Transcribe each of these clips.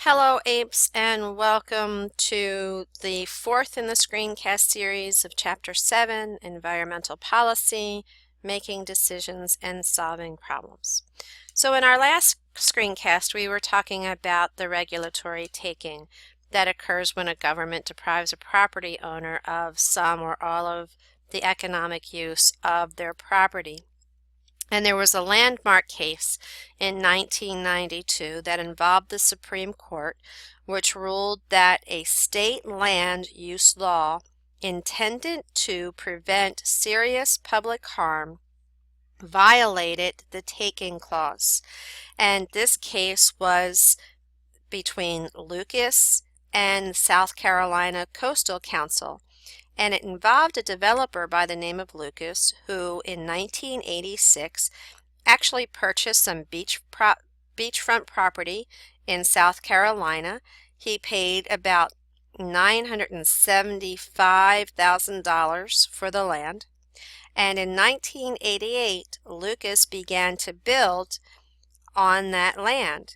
Hello, Apes, and welcome to the fourth in the screencast series of Chapter 7, Environmental Policy, Making Decisions and Solving Problems. So in our last screencast, we were talking about the regulatory taking that occurs when a government deprives a property owner of some or all of the economic use of their property. And there was a landmark case in 1992 that involved the Supreme Court, which ruled that a state land use law intended to prevent serious public harm violated the taking clause. And this case was between Lucas and South Carolina Coastal Council. And it involved a developer by the name of Lucas who in 1986 actually purchased some beachfront property in South Carolina. He paid about $975,000 for the land. And in 1988, Lucas began to build on that land.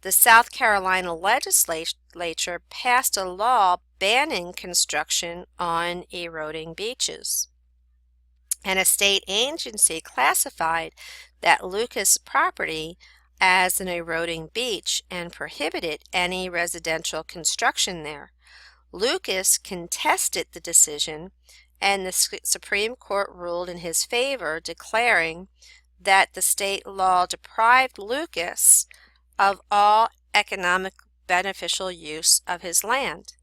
The South Carolina legislature passed a law banning construction on eroding beaches. And a state agency classified that Lucas property as an eroding beach and prohibited any residential construction there. Lucas contested the decision, and the Supreme Court ruled in his favor, declaring that the state law deprived Lucas of all economic beneficial use of his land.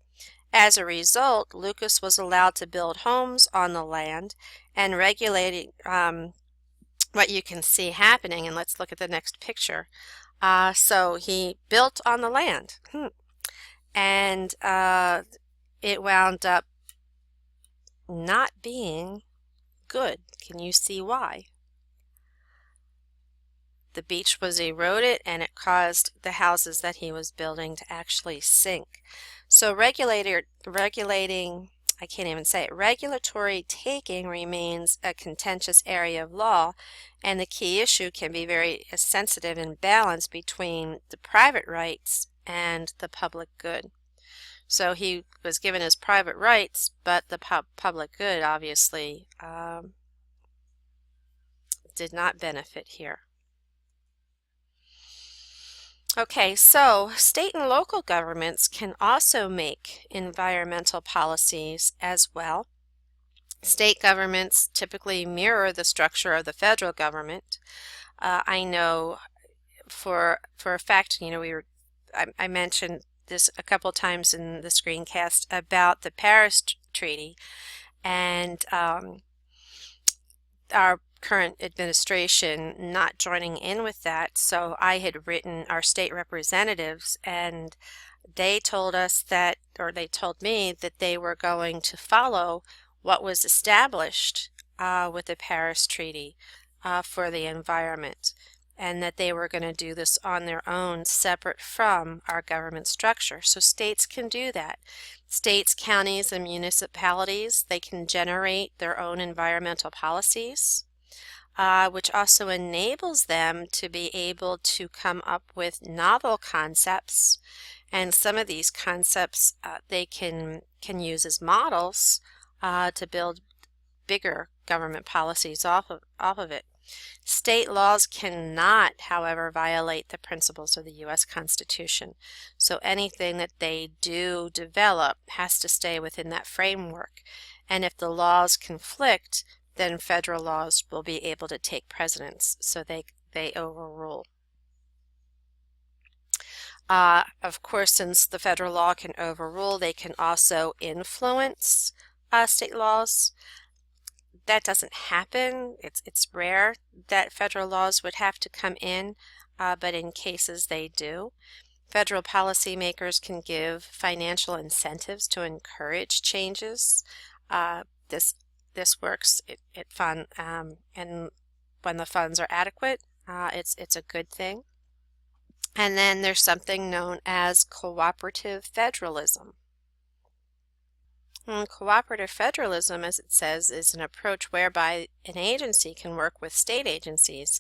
As a result, Lucas was allowed to build homes on the land and regulating what you can see happening. And let's look at the next picture. So he built on the land, and it wound up not being good. Can you see why? The beach was eroded and it caused the houses that he was building to actually sink. So regulatory taking remains a contentious area of law, and the key issue can be very sensitive and balanced between the private rights and the public good. So he was given his private rights, but the public good obviously did not benefit here. Okay, so state and local governments can also make environmental policies as well. State governments typically mirror the structure of the federal government. I know for a fact, I mentioned this a couple times in the screencast about the Paris Treaty, and our current administration not joining in with that. So I had written our state representatives, and they told us that, or they told me that they were going to follow what was established with the Paris Treaty for the environment, and that they were going to do this on their own, separate from our government structure. So states can do that. States, counties, and municipalities, they can generate their own environmental policies, which also enables them to be able to come up with novel concepts. And some of these concepts they can use as models to build bigger government policies off of it. State laws cannot, however, violate the principles of the U.S. Constitution. So anything that they do develop has to stay within that framework. And if the laws conflict, then federal laws will be able to take precedence, so they overrule. Of course, since the federal law can overrule, they can also influence state laws. That doesn't happen. It's rare that federal laws would have to come in, but in cases they do. Federal policymakers can give financial incentives to encourage changes. This works. And when the funds are adequate, it's a good thing. And then there's something known as cooperative federalism. And cooperative federalism, as it says, is an approach whereby an agency can work with state agencies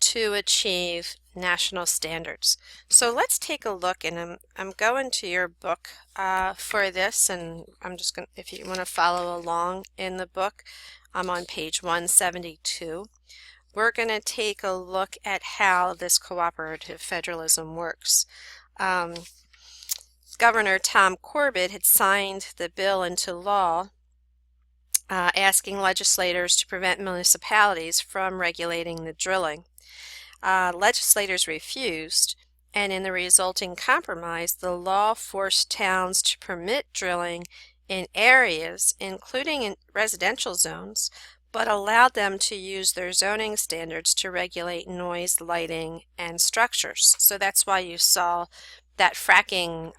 to achieve national standards. So let's take a look, and I'm going to your book for this, and I'm just going to, if you want to follow along in the book, I'm on page 172. We're going to take a look at how this cooperative federalism works. Governor Tom Corbett had signed the bill into law asking legislators to prevent municipalities from regulating the drilling. Legislators refused, and in the resulting compromise, the law forced towns to permit drilling in areas, including in residential zones, but allowed them to use their zoning standards to regulate noise, lighting, and structures. So that's why you saw that fracking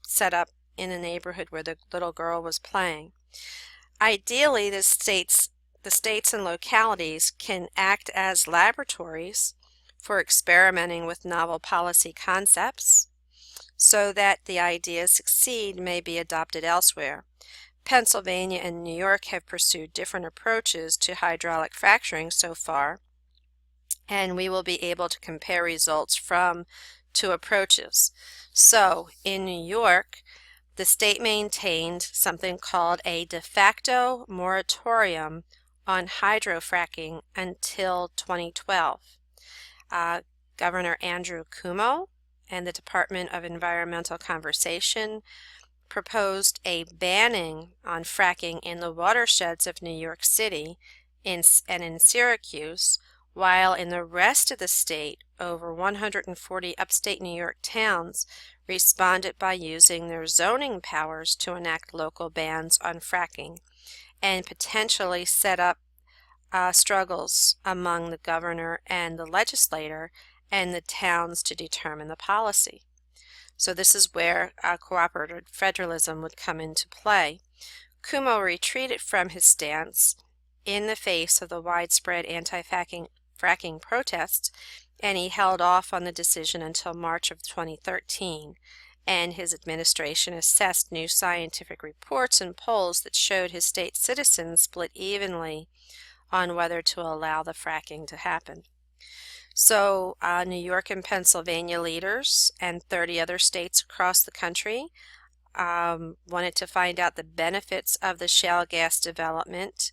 set up in the neighborhood where the little girl was playing. Ideally, the states and localities can act as laboratories for experimenting with novel policy concepts so that the ideas succeed may be adopted elsewhere. Pennsylvania and New York have pursued different approaches to hydraulic fracturing so far, and we will be able to compare results from two approaches. So, in New York, the state maintained something called a de facto moratorium on hydrofracking until 2012. Governor Andrew Cuomo and the Department of Environmental Conservation proposed a banning on fracking in the watersheds of New York City and in Syracuse, while in the rest of the state, over 140 upstate New York towns responded by using their zoning powers to enact local bans on fracking and potentially set up struggles among the governor and the legislator and the towns to determine the policy. So this is where cooperative federalism would come into play. Cuomo retreated from his stance in the face of the widespread anti-fracking protests, and he held off on the decision until March of 2013. And his administration assessed new scientific reports and polls that showed his state citizens split evenly on whether to allow the fracking to happen. So New York and Pennsylvania leaders and 30 other states across the country wanted to find out the benefits of the shale gas development,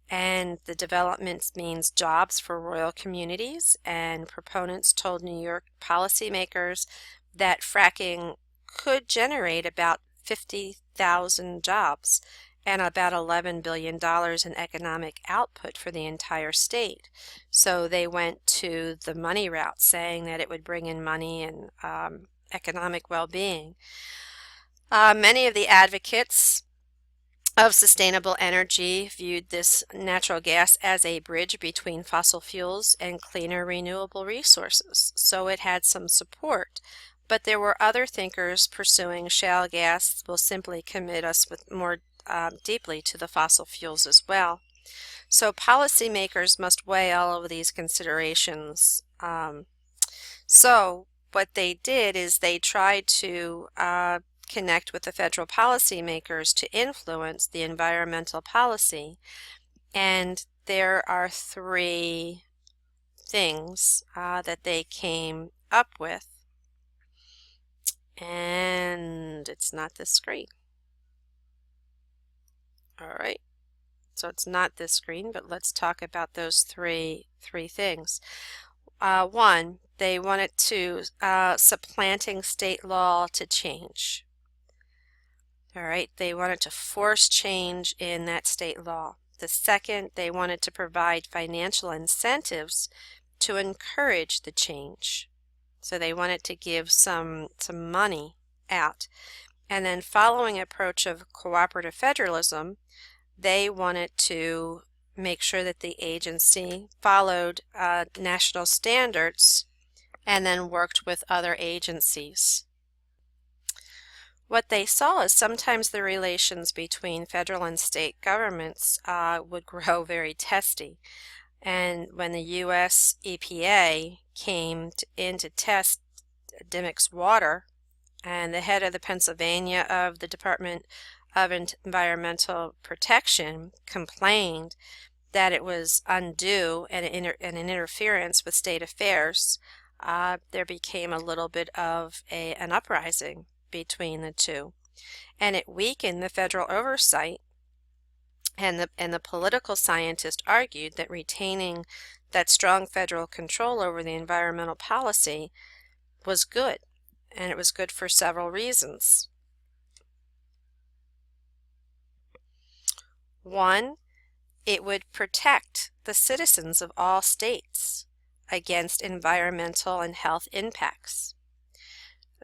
and the development means jobs for rural communities, and proponents told New York policymakers that fracking could generate about 50,000 jobs and about $11 billion in economic output for the entire state. So they went to the money route, saying that it would bring in money and economic well-being. Many of the advocates of sustainable energy viewed this natural gas as a bridge between fossil fuels and cleaner renewable resources, so it had some support. But there were other thinkers pursuing shale gas will simply commit us with more deeply to the fossil fuels as well. So policymakers must weigh all of these considerations. So what they did is they tried to connect with the federal policymakers to influence the environmental policy. And there are three things that they came up with. And it's not this screen. All right, so it's not this screen, but let's talk about those three things. One, they wanted to supplanting state law to change. All right, they wanted to force change in that state law. The second, they wanted to provide financial incentives to encourage the change. So they wanted to give some money out. And then following an approach of cooperative federalism, they wanted to make sure that the agency followed national standards and then worked with other agencies. What they saw is sometimes the relations between federal and state governments would grow very testy. And when the U.S. EPA came in to test Dimmick's water, and the head of the Pennsylvania of the Department of Environmental Protection complained that it was undue and an interference with state affairs, there became a little bit of an uprising between the two, and it weakened the federal oversight. And the political scientists argued that retaining that strong federal control over the environmental policy was good, and it was good for several reasons. One, it would protect the citizens of all states against environmental and health impacts.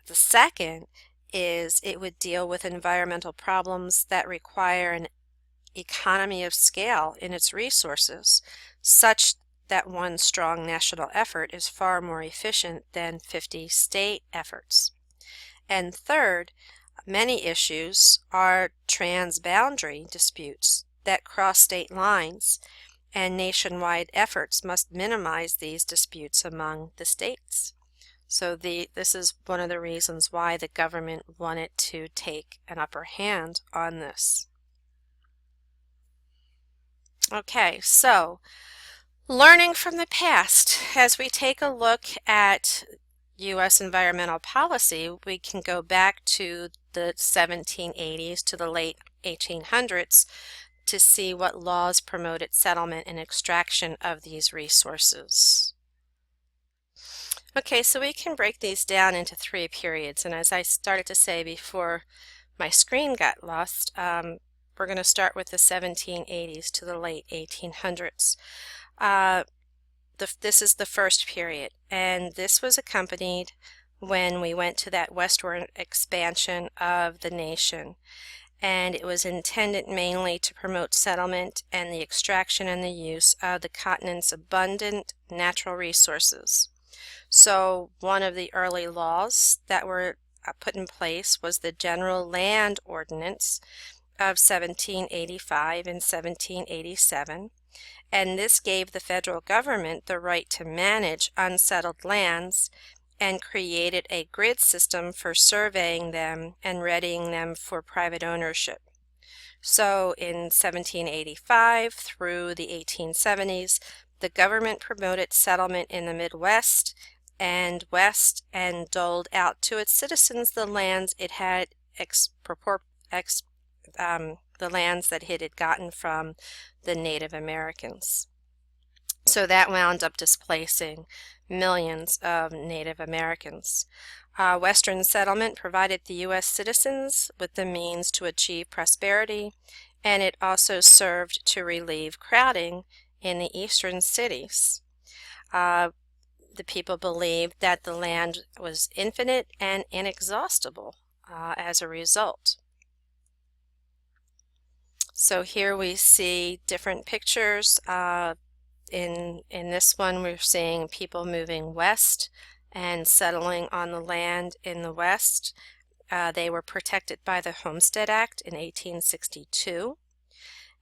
The second is it would deal with environmental problems that require an economy of scale in its resources, such that one strong national effort is far more efficient than 50 state efforts. And third, many issues are transboundary disputes that cross state lines, and nationwide efforts must minimize these disputes among the states. So this is one of the reasons why the government wanted to take an upper hand on this. Okay, so learning from the past, as we take a look at U.S. environmental policy, we can go back to the 1780s to the late 1800s to see what laws promoted settlement and extraction of these resources. Okay, so we can break these down into 3 periods, and as I started to say before my screen got lost, we're going to start with the 1780s to the late 1800s. This is the first period, and this was accompanied when we went to that westward expansion of the nation, and it was intended mainly to promote settlement and the extraction and the use of the continent's abundant natural resources. So one of the early laws that were put in place was the General Land Ordinance of 1785 and 1787, and this gave the federal government the right to manage unsettled lands and created a grid system for surveying them and readying them for private ownership. So in 1785 through the 1870s, the government promoted settlement in the Midwest and West and doled out to its citizens the lands it had the lands that it had gotten from the Native Americans. So that wound up displacing millions of Native Americans. Western settlement provided the U.S. citizens with the means to achieve prosperity, and it also served to relieve crowding in the eastern cities. The people believed that the land was infinite and inexhaustible as a result. So here we see different pictures. In this one, we're seeing people moving west and settling on the land in the west. They were protected by the Homestead Act in 1862.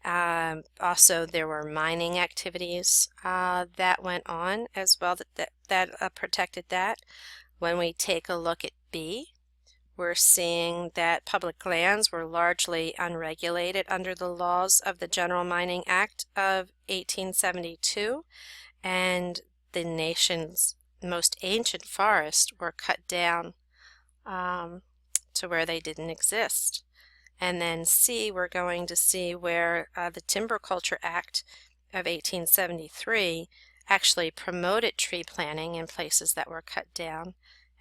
Also, there were mining activities that went on as well that protected that. When we take a look at B, we're seeing that public lands were largely unregulated under the laws of the General Mining Act of 1872, and the nation's most ancient forests were cut down to where they didn't exist. And then C, we're going to see where the Timber Culture Act of 1873 actually promoted tree planting in places that were cut down.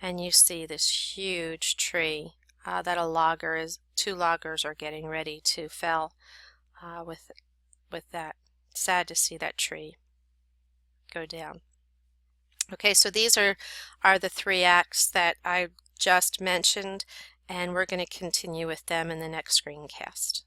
And you see this huge tree that two loggers are getting ready to fell with that. Sad to see that tree go down. Okay, so these are the 3 acts that I just mentioned, and we're going to continue with them in the next screencast.